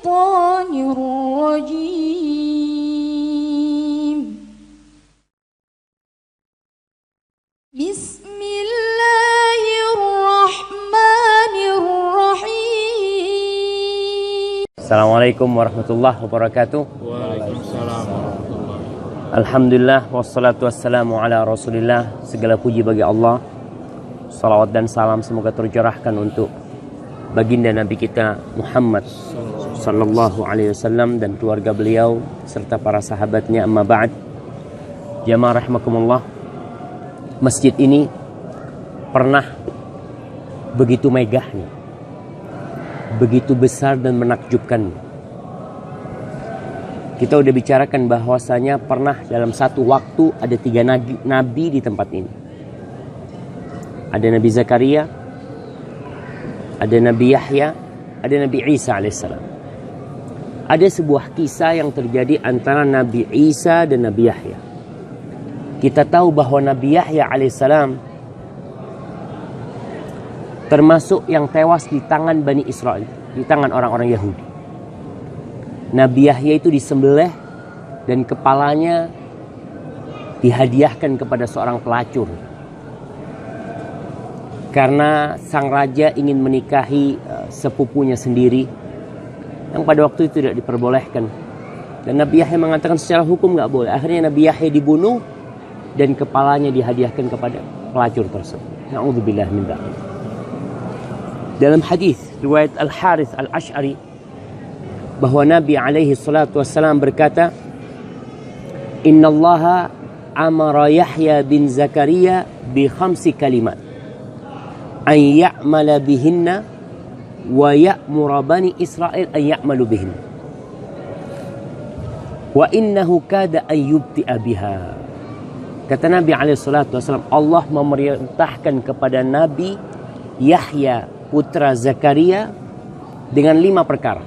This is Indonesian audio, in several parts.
الشيطان الرجيم بسم الله الرحمن الرحيم. Assalamualaikum warahmatullahi wabarakatuh. Waalaikumsalam warahmatullahi wabarakatuh. Alhamdulillah wassalatu wassalamu ala Rasulillah. Segala puji bagi Allah. Salawat dan salam semoga tercurahkan untuk baginda Nabi kita Muhammad sallallahu alaihi wasallam dan keluarga beliau serta para sahabatnya. Amma ba'd. Jamaah rahimakumullah. Masjid ini pernah begitu megahnya, begitu besar dan menakjubkan. Kita udah bicarakan bahwasanya pernah dalam satu waktu ada 3 nabi di tempat ini. Ada Nabi Zakaria, ada Nabi Yahya, ada Nabi Isa alaihissalam. Ada sebuah kisah yang terjadi antara Nabi Isa dan Nabi Yahya. Kita tahu bahwa Nabi Yahya alaihissalam termasuk yang tewas di tangan Bani Israel, di tangan orang-orang Yahudi. Nabi Yahya itu disembelih dan kepalanya dihadiahkan kepada seorang pelacur. Karena sang raja ingin menikahi sepupunya sendiri yang pada waktu itu tidak diperbolehkan. Dan Nabi Yahya mengatakan secara hukum nggak boleh. Akhirnya Nabi Yahya dibunuh dan kepalanya dihadiahkan kepada pelacur tersebut. Na'udzubillah min dzalik. Dalam hadis riwayat Al-Harith Al-Ash'ari bahwa Nabi alaihi salatu wassalam berkata, "Innallaha amara Yahya bin Zakaria bi 5 kalimat an ya'mala bihinna wa ya'mura bani Israel an ya'malu bihinna wa innahu kada an yubti'a biha." Kata Nabi alaihi salatu wassalam, Allah memerintahkan kepada Nabi Yahya putra Zakaria dengan 5 perkara,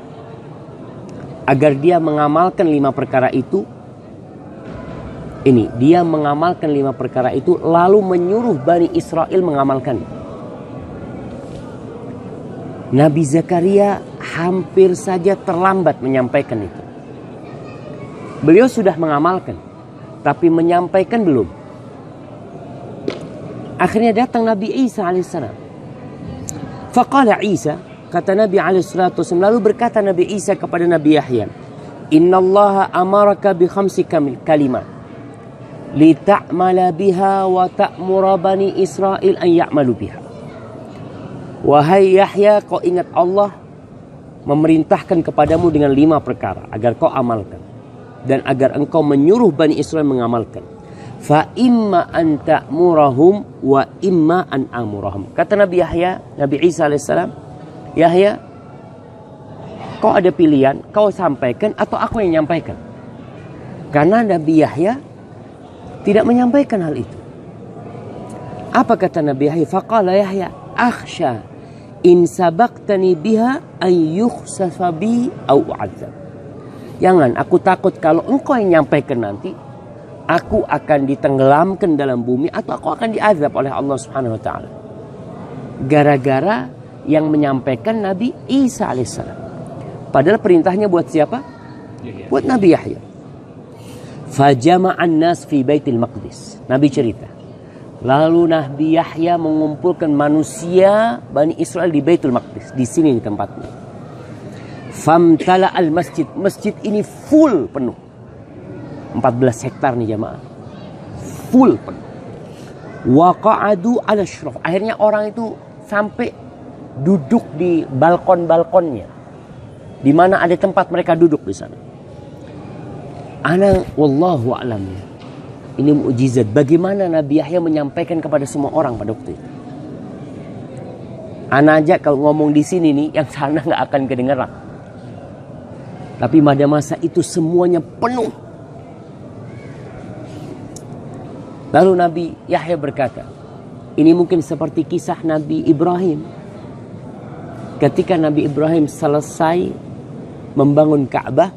agar dia mengamalkan 5 perkara itu. Dia mengamalkan 5 perkara itu lalu menyuruh Bani Israel mengamalkan. Nabi Zakaria hampir saja terlambat menyampaikan itu. Beliau sudah mengamalkan, tapi menyampaikan belum. Akhirnya datang Nabi Isa alaihissalam. Faqala Isa, kata Nabi alaihissalatu wasallam, lalu berkata Nabi Isa kepada Nabi Yahya, "Innallaha amaraka bi 5 kalimat li ta'mala biha wa ta'mura bani Israel an ya'malu biha." Wahai Yahya, kau ingat Allah memerintahkan kepadamu dengan 5 perkara agar kau amalkan dan agar engkau menyuruh Bani Israel mengamalkan. Fa imma an ta'murahum wa imma an amurahum. Kata Nabi Yahya, Nabi Isa alaihissalam, Yahya, kau ada pilihan, kau sampaikan atau aku yang nyampaikan. Karena Nabi Yahya tidak menyampaikan hal itu. Apa kata Nabi Yahya? Faqala Yahya, akhsha in sabaqtani biha an yukhsafa bi au u'adzab. Jangan, aku takut kalau engkau yang nyampaikan nanti, aku akan ditenggelamkan dalam bumi atau aku akan diazab oleh Allah Subhanahu wa taala. Gara-gara yang menyampaikan Nabi Isa alaihissalam. Padahal perintahnya buat siapa? Buat Nabi Yahya. Fajama'an nas fi Baitul Maqdis. Nabi cerita. Lalu Nabi Yahya mengumpulkan manusia Bani Israel di Baitul Maqdis. Di sini di tempatnya. Famtala al-masjid. Masjid ini full penuh. 14 hektar nih jamaah. Full penuh. Waqa'adu ala syuruf. Akhirnya orang itu sampai duduk di balkon-balkonnya. Di mana ada tempat mereka duduk di sana. Ana wallahu a'lam. Ini mukjizat. Bagaimana Nabi Yahya menyampaikan kepada semua orang pada waktu itu. Ana aja kalau ngomong di sini nih, yang sana nggak akan kedengeran. Tapi pada masa itu semuanya penuh. Lalu Nabi Yahya berkata, ini mungkin seperti kisah Nabi Ibrahim. Ketika Nabi Ibrahim selesai membangun Ka'bah,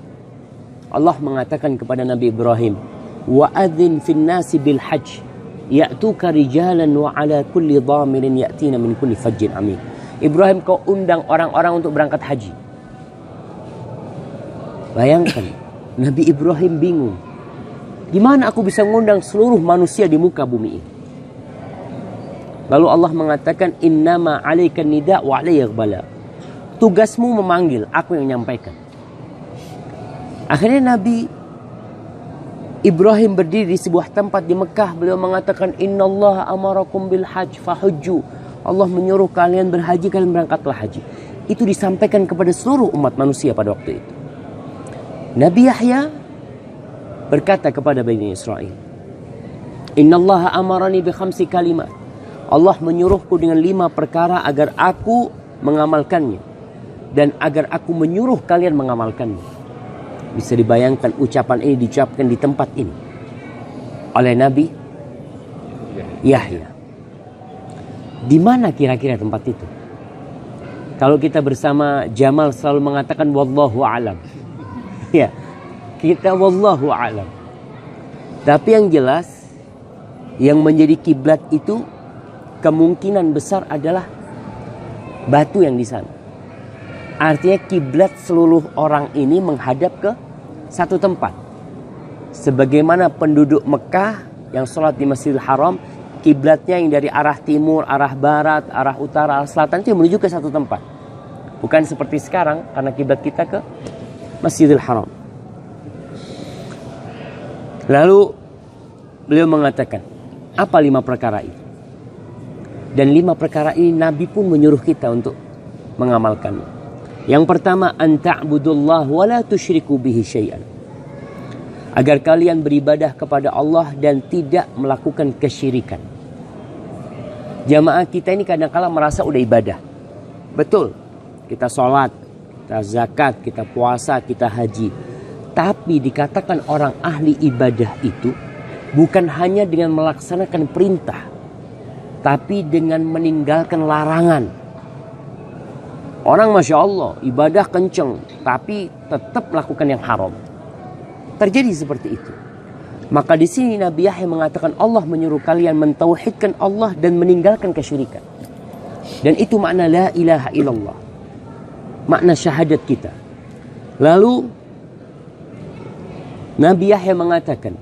Allah mengatakan kepada Nabi Ibrahim, وَأَذِنْ فِي النَّاسِ بِالْحَجِّ يَأْتُوكَ رِجَالًا وَعَلَى كُلِّ ضَامِرٍ يَأْتِينَ مِنْ كُلِّ فَجٍّ عَمِيقٍ. Ibrahim, kau undang orang-orang untuk berangkat haji. Bayangkan, Nabi Ibrahim bingung. Gimana aku bisa ngundang seluruh manusia di muka bumi ini? Lalu Allah mengatakan, innama 'alaikan nida wa 'alaiyal bala. Tugasmu memanggil, aku yang menyampaikan. Akhirnya Nabi Ibrahim berdiri di sebuah tempat di Mekah. Beliau mengatakan, innallaha amarakum bil hajj fahujju. Allah menyuruh kalian berhaji, kalian berangkatlah haji. Itu disampaikan kepada seluruh umat manusia pada waktu itu. Nabi Yahya berkata kepada Bani Israel, innallaha amarani bi khamsi kalimat. Allah menyuruhku dengan 5 perkara agar aku mengamalkannya. Dan agar aku menyuruh kalian mengamalkannya. Bisa dibayangkan ucapan ini diucapkan di tempat ini oleh Nabi Yahya. Di mana kira-kira tempat itu? Kalau kita bersama Jamal selalu mengatakan wallahu alam. Ya, kita wallahu alam. Tapi yang jelas, yang menjadi kiblat itu kemungkinan besar adalah batu yang di sana. Artinya kiblat seluruh orang ini menghadap ke satu tempat. Sebagaimana penduduk Mekah yang sholat di Masjidil Haram, kiblatnya yang dari arah timur, arah barat, arah utara, arah selatan itu menuju ke satu tempat. Bukan seperti sekarang karena kiblat kita ke Masjidil Haram. Lalu beliau mengatakan, apa 5 perkara itu? Dan 5 perkara ini Nabi pun menyuruh kita untuk mengamalkannya. Yang pertama, an ta'budullah wa la tusyriku bihi syai'an. Agar kalian beribadah kepada Allah dan tidak melakukan kesyirikan. Jamaah kita ini kadang-kala merasa udah ibadah. Betul. Kita sholat, kita zakat, kita puasa, kita haji. Tapi dikatakan orang ahli ibadah itu bukan hanya dengan melaksanakan perintah, tapi dengan meninggalkan larangan. Orang Masya Allah ibadah kenceng, tapi tetap melakukan yang haram. Terjadi seperti itu. Maka di sini Nabi Yahya mengatakan Allah menyuruh kalian mentauhidkan Allah dan meninggalkan kesyirikan. Dan itu makna la ilaha illallah. Makna syahadat kita. Lalu Nabi Yahya mengatakan,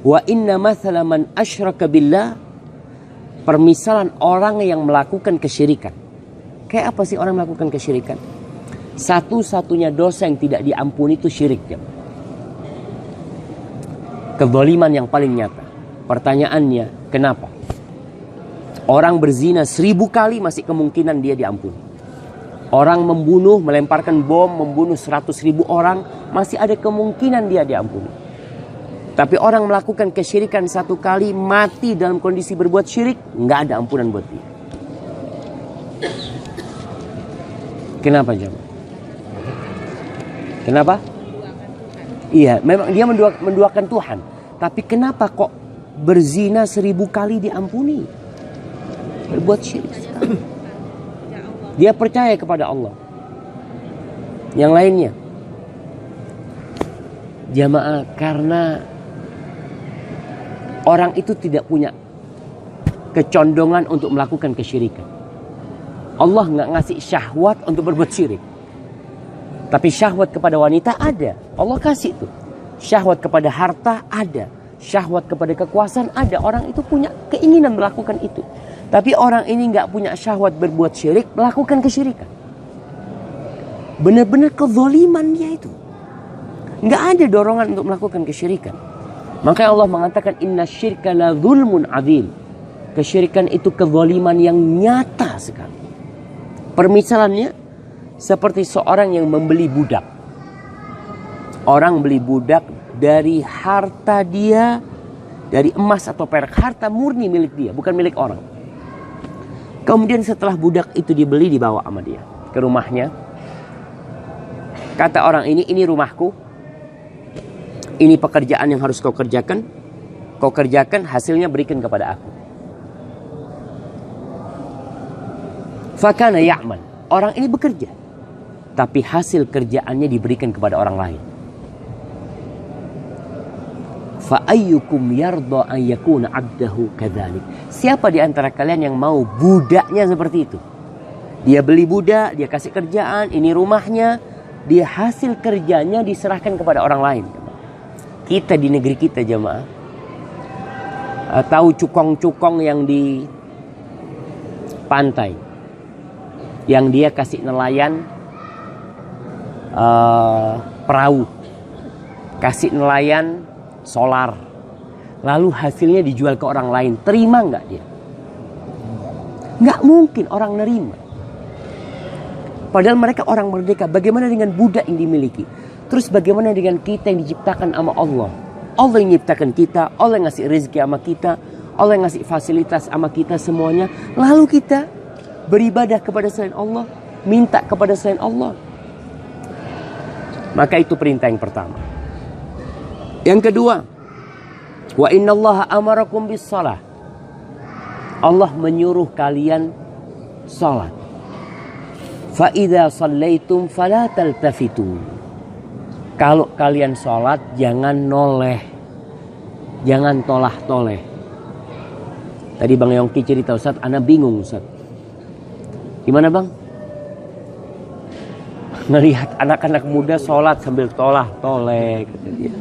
wa inna mathala man asyraka billah, permisalan orang yang melakukan kesyirikan. Kayak apa sih orang melakukan kesyirikan? Satu-satunya dosa yang tidak diampuni itu syirik. Kezaliman yang paling nyata. Pertanyaannya, kenapa? Orang berzina 1000 kali masih kemungkinan dia diampuni. Orang membunuh, melemparkan bom, membunuh 100.000 orang, masih ada kemungkinan dia diampuni. Tapi orang melakukan kesyirikan 1 kali, mati dalam kondisi berbuat syirik, nggak ada ampunan buat dia. Kenapa jemaah? Kenapa? Iya, memang dia menduakan Tuhan. Tapi kenapa kok berzina 1000 kali diampuni? Berbuat syirik sekali. Dia percaya kepada Allah. Yang lainnya, jamaah, karena orang itu tidak punya kecondongan untuk melakukan kesyirikan. Allah nggak ngasih syahwat untuk berbuat syirik. Tapi syahwat kepada wanita ada. Allah kasih tuh. Syahwat kepada harta ada. Syahwat kepada kekuasaan ada. Orang itu punya keinginan melakukan itu. Tapi orang ini nggak punya syahwat berbuat syirik, melakukan kesyirikan. Benar-benar kezaliman dia itu. Nggak ada dorongan untuk melakukan kesyirikan. Makanya Allah mengatakan inna syirka la zulmun adzim. Kesyirikan itu kezaliman yang nyata sekali. Permisalannya seperti seorang yang membeli budak. Orang beli budak dari harta dia, dari emas atau perak, harta murni milik dia, bukan milik orang. Kemudian setelah budak itu dibeli, dibawa sama dia ke rumahnya. Kata orang ini rumahku. Ini pekerjaan yang harus kau kerjakan. Kau kerjakan, hasilnya berikan kepada aku. Fakana ya'mal. Orang ini bekerja. Tapi hasil kerjaannya diberikan kepada orang lain. Fa'ayyukum yarda an yakuna 'abdahu kadzalik. Siapa di antara kalian yang mau budaknya seperti itu? Dia beli budak, dia kasih kerjaan, ini rumahnya, dia hasil kerjanya diserahkan kepada orang lain. Kita di negeri kita jemaah, tahu cukong-cukong yang di pantai, yang dia kasih nelayan perahu, kasih nelayan solar, lalu hasilnya dijual ke orang lain, terima nggak dia? Nggak mungkin orang nerima. Padahal mereka orang merdeka. Bagaimana dengan budak yang dimiliki? Terus bagaimana dengan kita yang diciptakan sama Allah? Allah yang menciptakan kita, Allah yang ngasih rezeki sama kita, Allah yang ngasih fasilitas sama kita semuanya. Lalu kita beribadah kepada selain Allah, minta kepada selain Allah. Maka itu perintah yang pertama. Yang kedua, wa innallaha amarakum bis shalah. Allah menyuruh kalian salat. Fa idza shallaitum fala taltafitu. Kalau kalian salat jangan noleh. Jangan tolah-toleh. Tadi Bang Yongki cerita, Ustaz, ana bingung, Ustaz. Gimana, Bang? Ngelihat anak-anak muda salat sambil tolah-toleh, kata dia.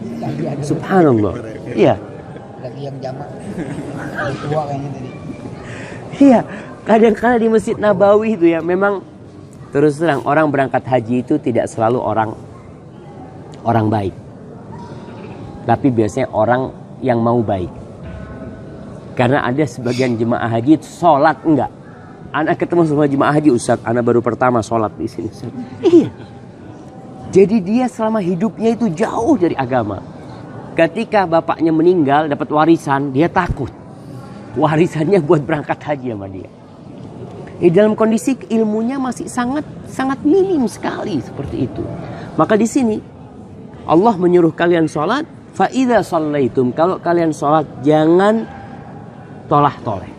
Subhanallah. Iya. Lagi yang jamak. Lebih tua kayaknya tadi. Iya, kadang-kadang di Masjid Nabawi itu ya, memang terus terang orang berangkat haji itu tidak selalu orang baik. Tapi biasanya orang yang mau baik. Karena ada sebagian jemaah haji itu sholat enggak. Anak ketemu sama jemaah haji, Ustaz, anak baru pertama sholat di sini, Ustaz. Iya. Jadi dia selama hidupnya itu jauh dari agama. Ketika bapaknya meninggal dapat warisan, dia takut. Warisannya buat berangkat haji sama dia. Dalam kondisi ilmunya masih sangat minim sekali seperti itu. Maka di sini Allah menyuruh kalian sholat. Fa idza shallaitum, kalau kalian sholat jangan tolah-toleh.